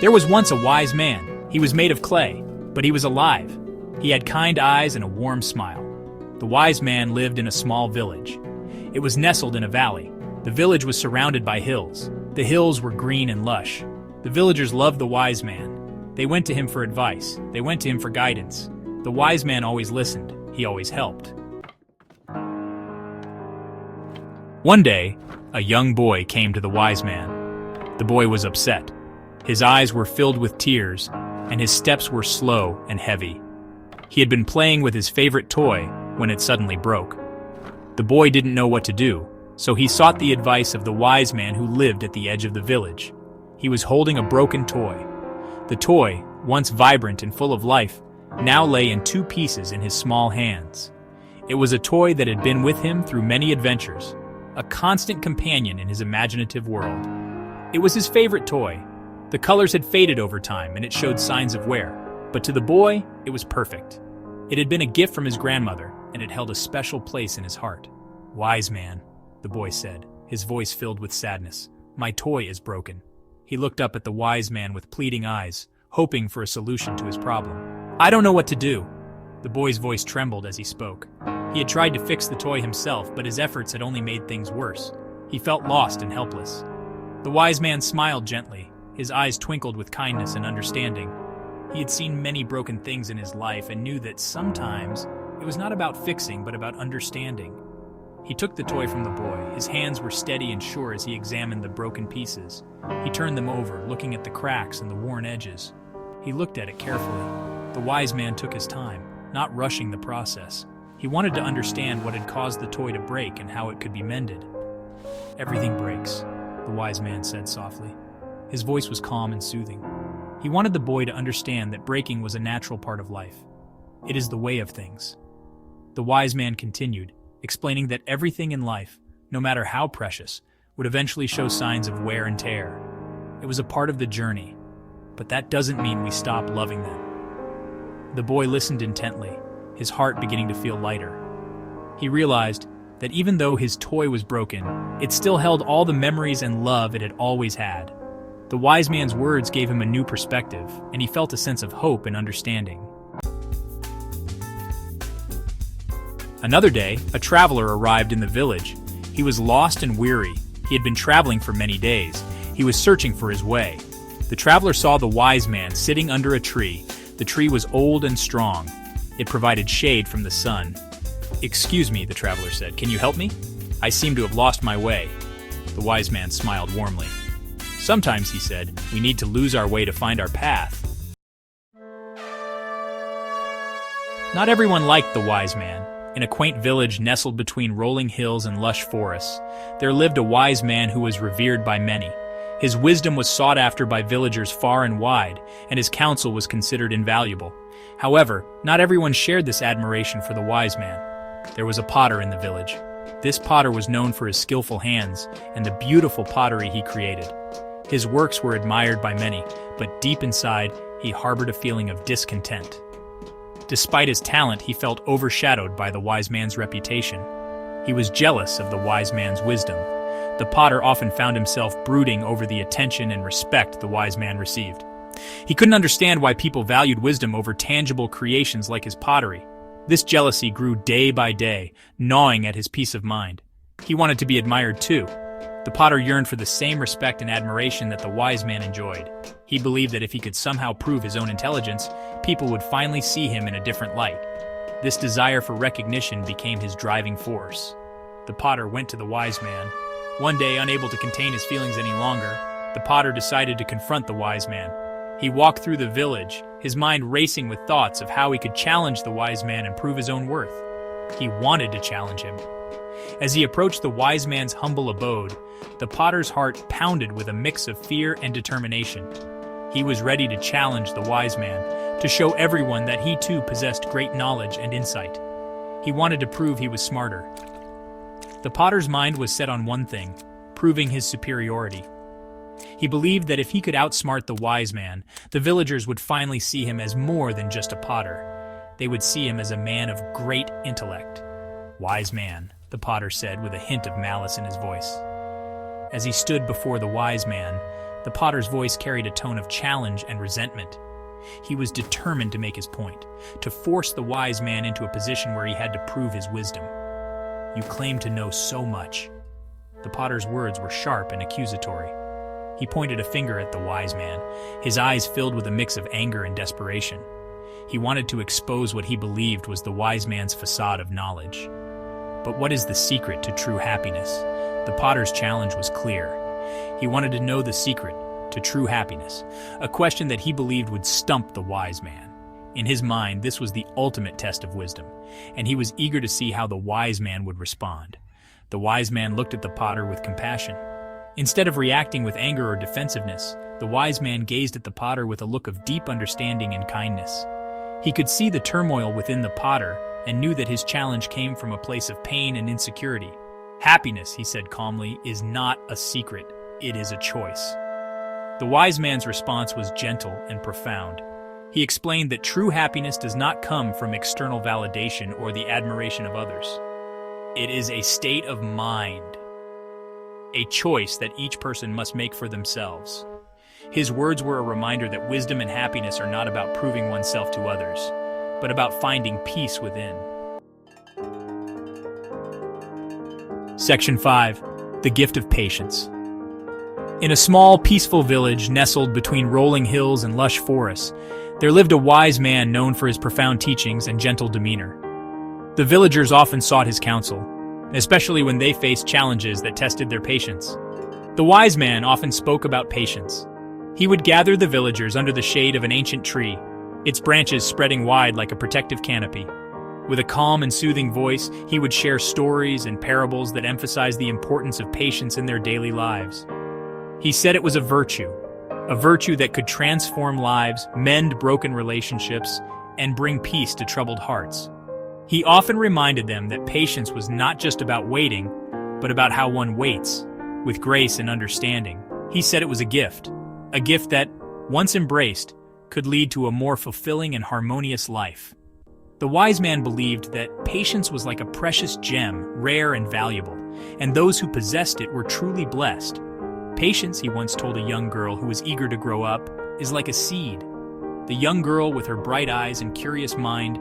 There was once a wise man. He was made of clay, but he was alive. He had kind eyes and a warm smile. The wise man lived in a small village. It was nestled in a valley. The village was surrounded by hills. The hills were green and lush. The villagers loved the wise man. They went to him for advice. They went to him for guidance. The wise man always listened. He always helped. One day, a young boy came to the wise man. The boy was upset. His eyes were filled with tears, and his steps were slow and heavy. He had been playing with his favorite toy when it suddenly broke. The boy didn't know what to do, so he sought the advice of the wise man who lived at the edge of the village. He was holding a broken toy. The toy, once vibrant and full of life, now lay in two pieces in his small hands. It was a toy that had been with him through many adventures, a constant companion in his imaginative world. It was his favorite toy. The colors had faded over time and it showed signs of wear, but to the boy, it was perfect. It had been a gift from his grandmother, and it held a special place in his heart. "Wise man," the boy said, his voice filled with sadness, "my toy is broken." He looked up at the wise man with pleading eyes, hoping for a solution to his problem. "I don't know what to do." The boy's voice trembled as he spoke. He had tried to fix the toy himself, but his efforts had only made things worse. He felt lost and helpless. The wise man smiled gently. His eyes twinkled with kindness and understanding. He had seen many broken things in his life and knew that sometimes it was not about fixing, but about understanding. He took the toy from the boy. His hands were steady and sure as he examined the broken pieces. He turned them over, looking at the cracks and the worn edges. He looked at it carefully. The wise man took his time, not rushing the process. He wanted to understand what had caused the toy to break and how it could be mended. "Everything breaks," the wise man said softly. His voice was calm and soothing. He wanted the boy to understand that breaking was a natural part of life. It is the way of things. The wise man continued, explaining that everything in life, no matter how precious, would eventually show signs of wear and tear. It was a part of the journey, but that doesn't mean we stop loving them. The boy listened intently, his heart beginning to feel lighter. He realized that even though his toy was broken, it still held all the memories and love it had always had. The wise man's words gave him a new perspective, and he felt a sense of hope and understanding. Another day, a traveler arrived in the village. He was lost and weary. He had been traveling for many days. He was searching for his way. The traveler saw the wise man sitting under a tree. The tree was old and strong. It provided shade from the sun. "Excuse me," the traveler said. "Can you help me? I seem to have lost my way." The wise man smiled warmly. "Sometimes," he said, "we need to lose our way to find our path." Not everyone liked the wise man. In a quaint village nestled between rolling hills and lush forests, there lived a wise man who was revered by many. His wisdom was sought after by villagers far and wide, and his counsel was considered invaluable. However, not everyone shared this admiration for the wise man. There was a potter in the village. This potter was known for his skillful hands and the beautiful pottery he created. His works were admired by many, but deep inside, he harbored a feeling of discontent. Despite his talent, he felt overshadowed by the wise man's reputation. He was jealous of the wise man's wisdom. The potter often found himself brooding over the attention and respect the wise man received. He couldn't understand why people valued wisdom over tangible creations like his pottery. This jealousy grew day by day, gnawing at his peace of mind. He wanted to be admired too. The potter yearned for the same respect and admiration that the wise man enjoyed. He believed that if he could somehow prove his own intelligence, people would finally see him in a different light. This desire for recognition became his driving force. The potter went to the wise man. One day, unable to contain his feelings any longer, the potter decided to confront the wise man. He walked through the village, his mind racing with thoughts of how he could challenge the wise man and prove his own worth. He wanted to challenge him. As he approached the wise man's humble abode, the potter's heart pounded with a mix of fear and determination. He was ready to challenge the wise man, to show everyone that he too possessed great knowledge and insight. He wanted to prove he was smarter. The potter's mind was set on one thing, proving his superiority. He believed that if he could outsmart the wise man, the villagers would finally see him as more than just a potter. They would see him as a man of great intellect. "Wise man," the potter said with a hint of malice in his voice. As he stood before the wise man, the potter's voice carried a tone of challenge and resentment. He was determined to make his point, to force the wise man into a position where he had to prove his wisdom. "You claim to know so much." The potter's words were sharp and accusatory. He pointed a finger at the wise man, his eyes filled with a mix of anger and desperation. He wanted to expose what he believed was the wise man's facade of knowledge. But what is the secret to true happiness? The potter's challenge was clear. He wanted to know the secret to true happiness, a question that he believed would stump the wise man. In his mind, this was the ultimate test of wisdom, and he was eager to see how the wise man would respond. The wise man looked at the potter with compassion. Instead of reacting with anger or defensiveness, the wise man gazed at the potter with a look of deep understanding and kindness. He could see the turmoil within the potter and knew that his challenge came from a place of pain and insecurity. "Happiness," he said calmly, "is not a secret. It is a choice." The wise man's response was gentle and profound. He explained that true happiness does not come from external validation or the admiration of others. It is a state of mind, a choice that each person must make for themselves. His words were a reminder that wisdom and happiness are not about proving oneself to others, but about finding peace within. Section 5. The Gift of Patience. In a small, peaceful village nestled between rolling hills and lush forests, there lived a wise man known for his profound teachings and gentle demeanor. The villagers often sought his counsel, especially when they faced challenges that tested their patience. The wise man often spoke about patience. He would gather the villagers under the shade of an ancient tree, its branches spreading wide like a protective canopy. With a calm and soothing voice, he would share stories and parables that emphasized the importance of patience in their daily lives. He said it was a virtue that could transform lives, mend broken relationships, and bring peace to troubled hearts. He often reminded them that patience was not just about waiting, but about how one waits, with grace and understanding. He said it was a gift that, once embraced, could lead to a more fulfilling and harmonious life. The wise man believed that patience was like a precious gem, rare and valuable, and those who possessed it were truly blessed. Patience, he once told a young girl who was eager to grow up, is like a seed. The young girl, with her bright eyes and curious mind,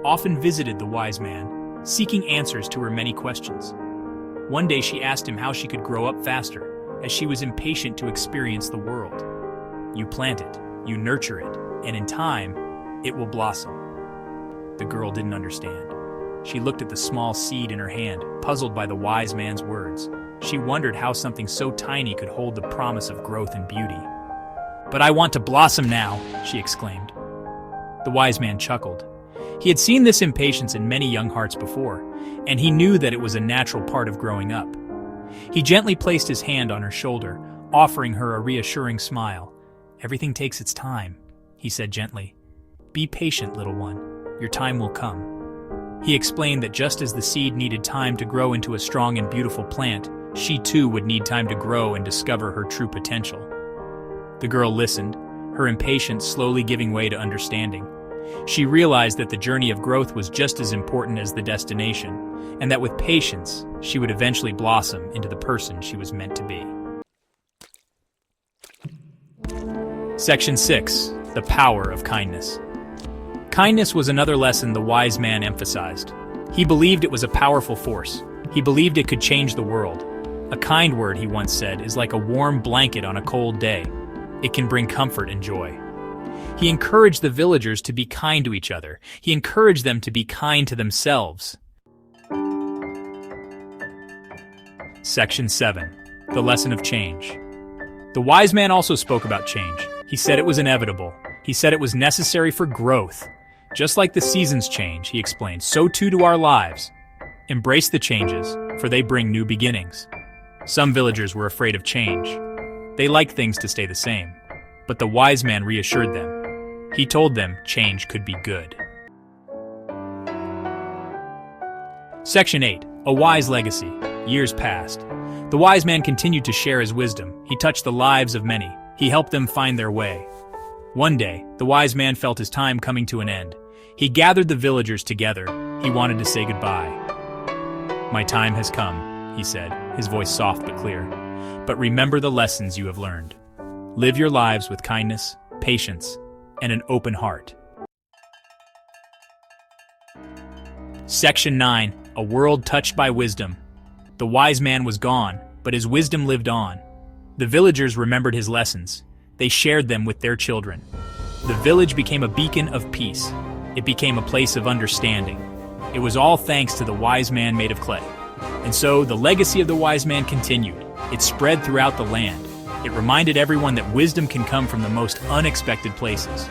often visited the wise man, seeking answers to her many questions. One day she asked him how she could grow up faster, as she was impatient to experience the world. "You plant it, you nurture it, and in time, it will blossom." The girl didn't understand. She looked at the small seed in her hand, puzzled by the wise man's words. She wondered how something so tiny could hold the promise of growth and beauty. "But I want to blossom now," she exclaimed. The wise man chuckled. He had seen this impatience in many young hearts before, and he knew that it was a natural part of growing up. He gently placed his hand on her shoulder, offering her a reassuring smile. "Everything takes its time," he said gently. "Be patient, little one. Your time will come." He explained that just as the seed needed time to grow into a strong and beautiful plant, she too would need time to grow and discover her true potential. The girl listened, her impatience slowly giving way to understanding. She realized that the journey of growth was just as important as the destination, and that with patience, she would eventually blossom into the person she was meant to be. Section 6. The Power of Kindness. Kindness was another lesson the wise man emphasized. He believed it was a powerful force. He believed it could change the world. "A kind word," he once said, "is like a warm blanket on a cold day. It can bring comfort and joy." He encouraged the villagers to be kind to each other. He encouraged them to be kind to themselves. Section 7. The Lesson of Change. The wise man also spoke about change. He said it was inevitable. He said it was necessary for growth. Just like the seasons change, he explained, so too do our lives. Embrace the changes, for they bring new beginnings. Some villagers were afraid of change. They liked things to stay the same. But the wise man reassured them. He told them change could be good. Section 8. A Wise Legacy. Years passed. The wise man continued to share his wisdom. He touched the lives of many. He helped them find their way. One day, the wise man felt his time coming to an end. He gathered the villagers together. He wanted to say goodbye. "My time has come," he said, his voice soft but clear. but remember the lessons you have learned. Live your lives with kindness, patience, and an open heart. Section 9. A world touched by wisdom. The wise man was gone, but his wisdom lived on. The villagers remembered his lessons. They shared them with their children. The village became a beacon of peace. It became a place of understanding. It was all thanks to the wise man made of clay. And so, the legacy of the wise man continued. It spread throughout the land. It reminded everyone that wisdom can come from the most unexpected places.